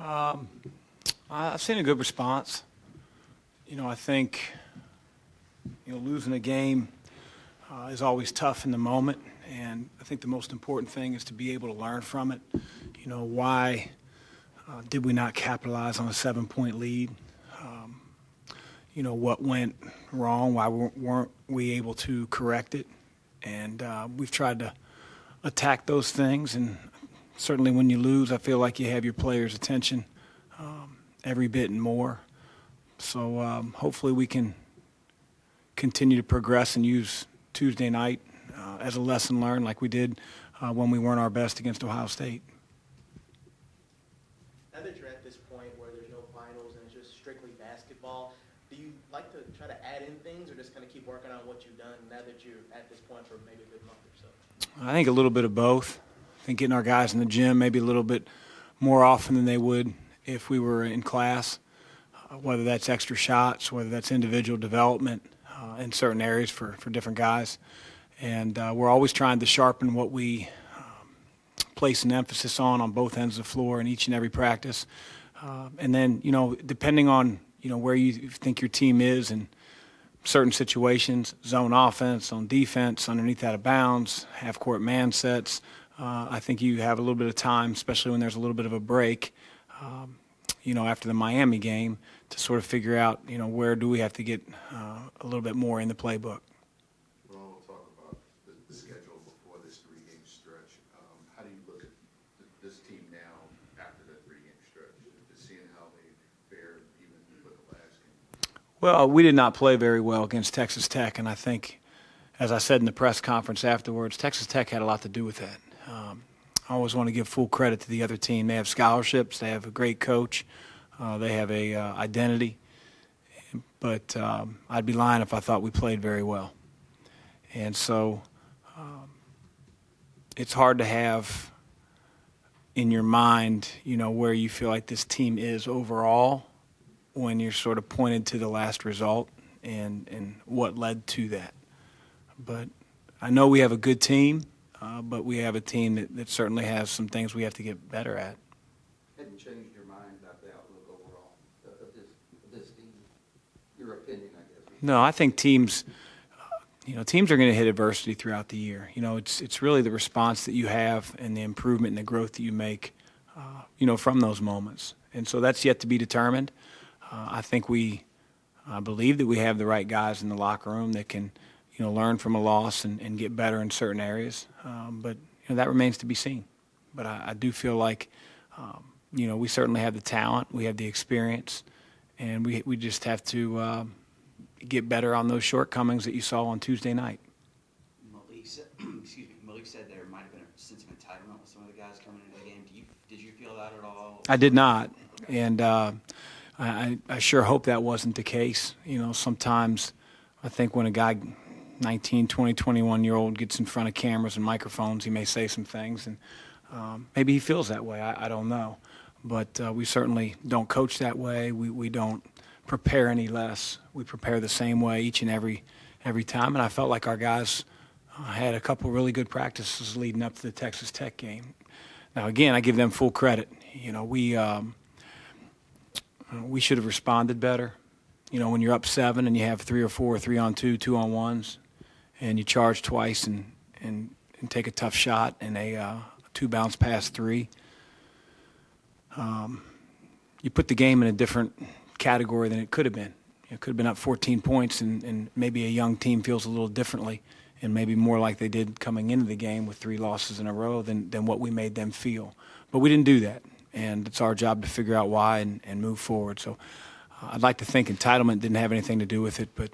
I've seen a good response. I think, losing a game is always tough in the moment, and I think the most important thing is to be able to learn from it. Why did we not capitalize on a 7-point lead? What went wrong? Why weren't we able to correct it? And we've tried to attack those things, and certainly when you lose, I feel like you have your players' attention every bit and more. So hopefully we can continue to progress and use Tuesday night as a lesson learned like we did when we weren't our best against Ohio State. Now that you're at this point where there's no finals and it's just strictly basketball, do you like to try to add in things or just kind of keep working on what you've done now that you're at this point for maybe a good month or so? I think a little bit of both. I think getting our guys in the gym maybe a little bit more often than they would if we were in class, whether that's extra shots, whether that's individual development in certain areas for different guys. And we're always trying to sharpen what we place an emphasis on both ends of the floor in each and every practice. And then, depending on, where you think your team is in certain situations, zone offense, on defense, underneath out of bounds, half-court man sets, I think you have a little bit of time, especially when there's a little bit of a break, after the Miami game, to sort of figure out, where do we have to get a little bit more in the playbook. Well, we'll talk about the schedule before this three-game stretch. How do you look at this team now after that three-game stretch, just seeing how they fared even with the last game? Well, we did not play very well against Texas Tech, and I think, as I said in the press conference afterwards, Texas Tech had a lot to do with that. I always want to give full credit to the other team. They have scholarships. They have a great coach. They have a identity. But I'd be lying if I thought we played very well. And so it's hard to have in your mind, where you feel like this team is overall when you're sort of pointed to the last result and what led to that. But I know we have a good team. But we have a team that certainly has some things we have to get better at. Have you changed your mind about the outlook overall of this team? Your opinion, I guess. No, I think teams are going to hit adversity throughout the year. It's really the response that you have and the improvement and the growth that you make, from those moments. And so that's yet to be determined. I think I believe that we have the right guys in the locker room that can learn from a loss and get better in certain areas. But that remains to be seen. But I do feel like, we certainly have the talent, we have the experience, and we just have to get better on those shortcomings that you saw on Tuesday night. Malik said there might have been a sense of entitlement with some of the guys coming into the game. Did you feel that at all? I did not. And I sure hope that wasn't the case. Sometimes I think when a guy 19, 20, 21-year-old gets in front of cameras and microphones, he may say some things, and maybe he feels that way. I don't know. But we certainly don't coach that way. We don't prepare any less. We prepare the same way each and every time, and I felt like our guys had a couple really good practices leading up to the Texas Tech game. Now, again, I give them full credit. We should have responded better. When you're up 7 and you have 3 or 4 3-on-2, 2-on-1s, and you charge twice and take a tough shot and a 2-bounce pass 3, you put the game in a different category than it could have been. It could have been up 14 points, and maybe a young team feels a little differently and maybe more like they did coming into the game with 3 losses in a row than what we made them feel. But we didn't do that, and it's our job to figure out why and move forward. So I'd like to think entitlement didn't have anything to do with it, but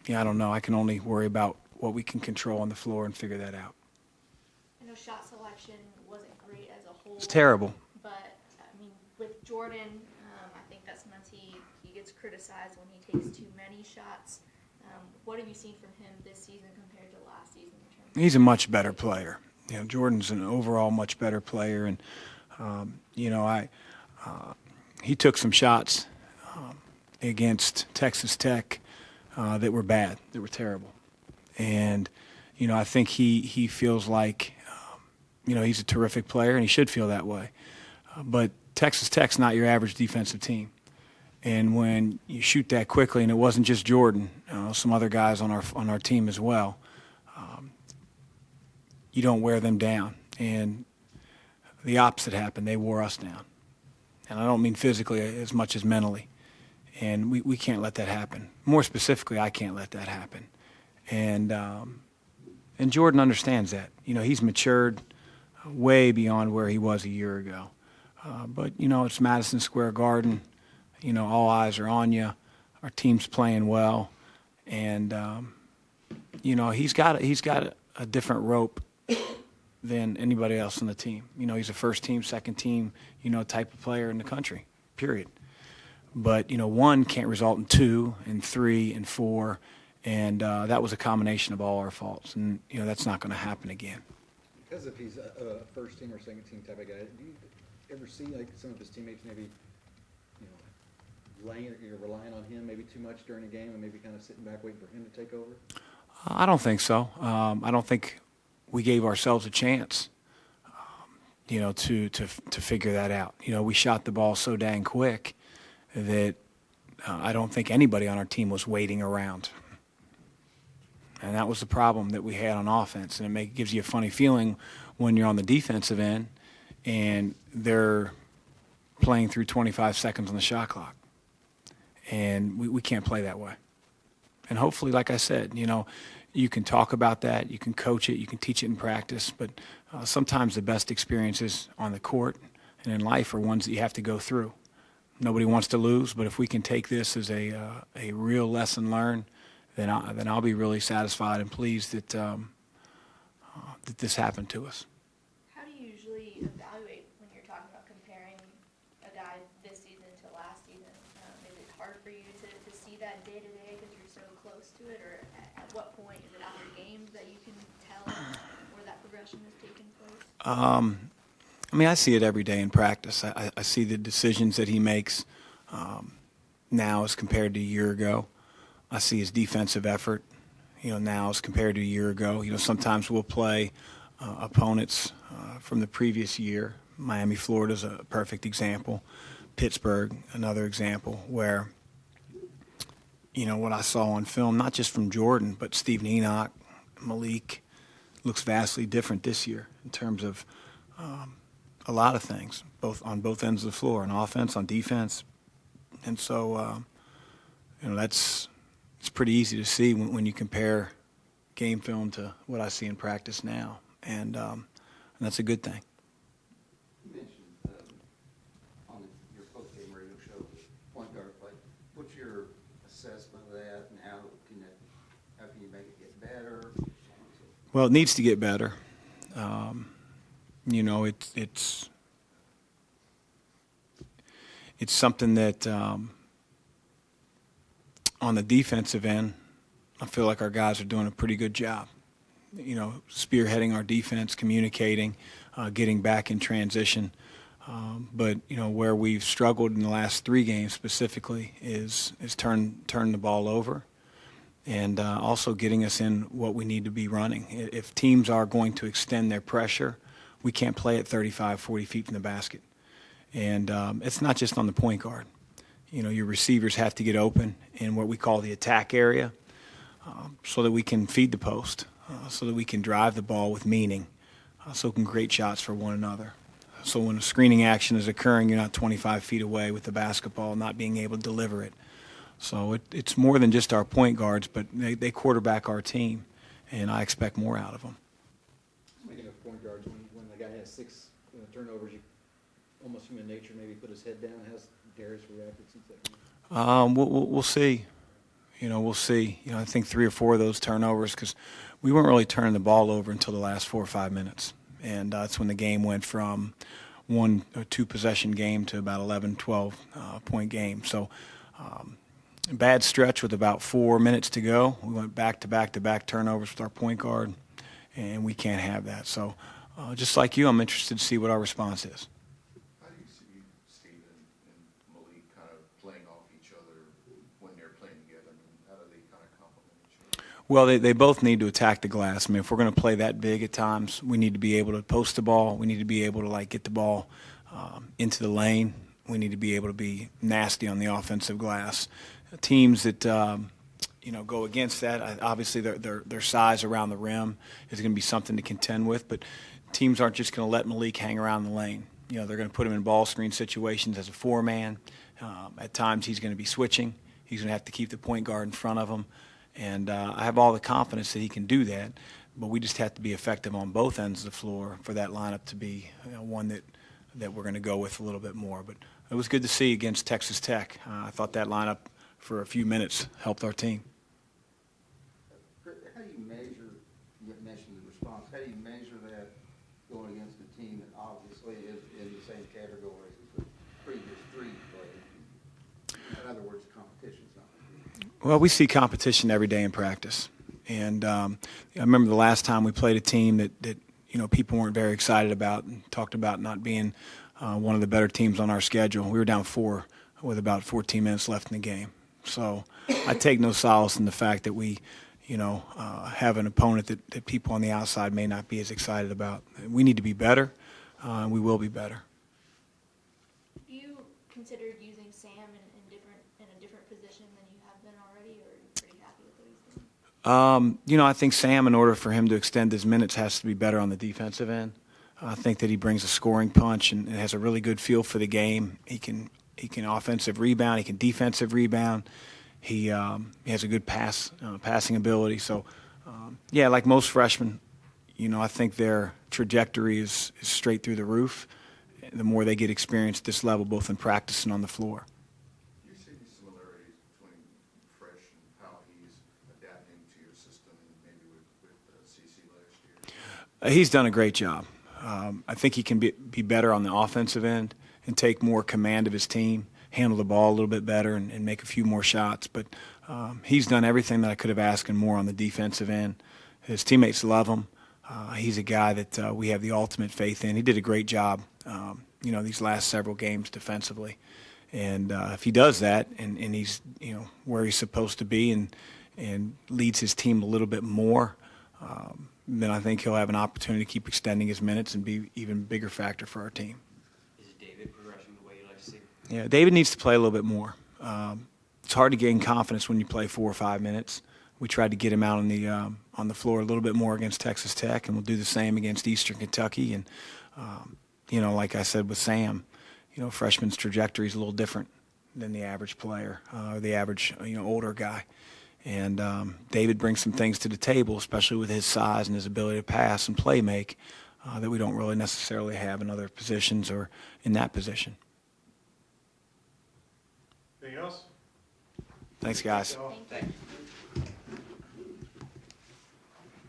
I don't know. I can only worry about what we can control on the floor and figure that out. I know shot selection wasn't great as a whole. It's terrible. But, with Jordan, I think that sometimes he gets criticized when he takes too many shots. What have you seen from him this season compared to last season? He's a much better player. Jordan's an overall much better player, and he took some shots against Texas Tech that were bad, that were terrible. And, I think he feels like, he's a terrific player, and he should feel that way. But Texas Tech's not your average defensive team. And when you shoot that quickly, and it wasn't just Jordan, some other guys on our team as well, you don't wear them down. And the opposite happened. They wore us down. And I don't mean physically as much as mentally. And we can't let that happen. More specifically, I can't let that happen. And Jordan understands that. He's matured way beyond where he was a year ago. But, it's Madison Square Garden. All eyes are on you. Our team's playing well. And, he's got a different rope than anybody else on the team. He's a first team, second team, type of player in the country, period. But, one can't result in two and three and four. And that was a combination of all our faults. And, that's not going to happen again. Because if he's a first team or second team type of guy, do you ever see like some of his teammates maybe, relying on him maybe too much during a game and maybe kind of sitting back waiting for him to take over? I don't think so. I don't think we gave ourselves a chance, to figure that out. We shot the ball so dang quick that I don't think anybody on our team was waiting around. And that was the problem that we had on offense. And it gives you a funny feeling when you're on the defensive end and they're playing through 25 seconds on the shot clock. And we can't play that way. And hopefully, like I said, you can talk about that, you can coach it, you can teach it in practice, but sometimes the best experiences on the court and in life are ones that you have to go through. Nobody wants to lose, but if we can take this as a real lesson learned, then I'll be really satisfied and pleased that that this happened to us. How do you usually evaluate when you're talking about comparing a guy this season to last season? Is it hard for you to see that day to day because you're so close to it, or at what point is it after games that you can tell where that progression has taken place? I see it every day in practice. I see the decisions that he makes now as compared to a year ago. I see his defensive effort, now as compared to a year ago. Sometimes we'll play opponents from the previous year. Miami, Florida is a perfect example. Pittsburgh, another example, where, what I saw on film, not just from Jordan, but Steven Enoch, Malik, looks vastly different this year in terms of a lot of things, on both ends of the floor, on offense, on defense. And so, it's pretty easy to see when you compare game film to what I see in practice now, and that's a good thing. You mentioned on your post-game radio show, point guard play. What's your assessment of that, and how can you make it get better? Well, it needs to get better. It's something that on the defensive end, I feel like our guys are doing a pretty good job. Spearheading our defense, communicating, getting back in transition. But where we've struggled in the last 3 games specifically is turn the ball over, and also getting us in what we need to be running. If teams are going to extend their pressure, we can't play at 35, 40 feet from the basket. And it's not just on the point guard. Your receivers have to get open in what we call the attack area so that we can feed the post, so that we can drive the ball with meaning, so we can create shots for one another. So when a screening action is occurring, you're not 25 feet away with the basketball, not being able to deliver it. So it's more than just our point guards, but they quarterback our team, and I expect more out of them. Speaking of point guards, when the guy has 6 turnovers, you almost human nature maybe put his head down. How's Darius reacted since that game? We'll see. We'll see. I think 3 or 4 of those turnovers, because we weren't really turning the ball over until the last 4 or 5 minutes. And that's when the game went from 1 or 2 possession game to about 11, 12 point game. So bad stretch with about 4 minutes to go. We went back to back turnovers with our point guard, and we can't have that. So just like you, I'm interested to see what our response is. How do you see Steven and Malik kind of playing off each other when they're playing together? How do they kind of complement each other? Well, they both need to attack the glass. If we're going to play that big at times, we need to be able to post the ball. We need to be able to get the ball into the lane. We need to be able to be nasty on the offensive glass. Teams that go against that, obviously their size around the rim is going to be something to contend with. But teams aren't just going to let Malik hang around the lane. They're going to put him in ball screen situations as a four-man. At times he's going to be switching. He's going to have to keep the point guard in front of him. And I have all the confidence that he can do that. But we just have to be effective on both ends of the floor for that lineup to be one that we're going to go with a little bit more. But it was good to see against Texas Tech. I thought that lineup for a few minutes helped our team. How do you measure, you mentioned the response, how do you measure that going against a team that obviously is in the same category as the previous three played? In other words, competition's not. Well, we see competition every day in practice. And I remember the last time we played a team that people weren't very excited about and talked about not being one of the better teams on our schedule. We were down 4 with about 14 minutes left in the game. So I take no solace in the fact that we, have an opponent that people on the outside may not be as excited about. We need to be better, and we will be better. Have you considered using Sam in a different position than you have been already, or are you pretty happy with what he's doing? I think Sam, in order for him to extend his minutes, has to be better on the defensive end. I think that he brings a scoring punch and has a really good feel for the game. He can offensive rebound. He can defensive rebound. He has a good passing ability. So, like most freshmen, I think their trajectory is straight through the roof. The more they get experience at this level, both in practice and on the floor. Do you see any similarities between Fresh and how he's adapting to your system, maybe with CC last year? He's done a great job. I think he can be better on the offensive end and take more command of his team, handle the ball a little bit better, and make a few more shots. But he's done everything that I could have asked and more on the defensive end. His teammates love him. He's a guy that we have the ultimate faith in. He did a great job, these last several games defensively. And if he does that and he's, where he's supposed to be and leads his team a little bit more, then I think he'll have an opportunity to keep extending his minutes and be an even bigger factor for our team. Is David progressing the way you like to see? Yeah, David needs to play a little bit more. It's hard to gain confidence when you play 4 or 5 minutes. We tried to get him out on the floor a little bit more against Texas Tech, and we'll do the same against Eastern Kentucky. And like I said with Sam, freshman's trajectory is a little different than the average player or the average older guy. And David brings some things to the table, especially with his size and his ability to pass and play make, that we don't really necessarily have in other positions or in that position. Anything else? Thanks, guys. Thank you. Thank you.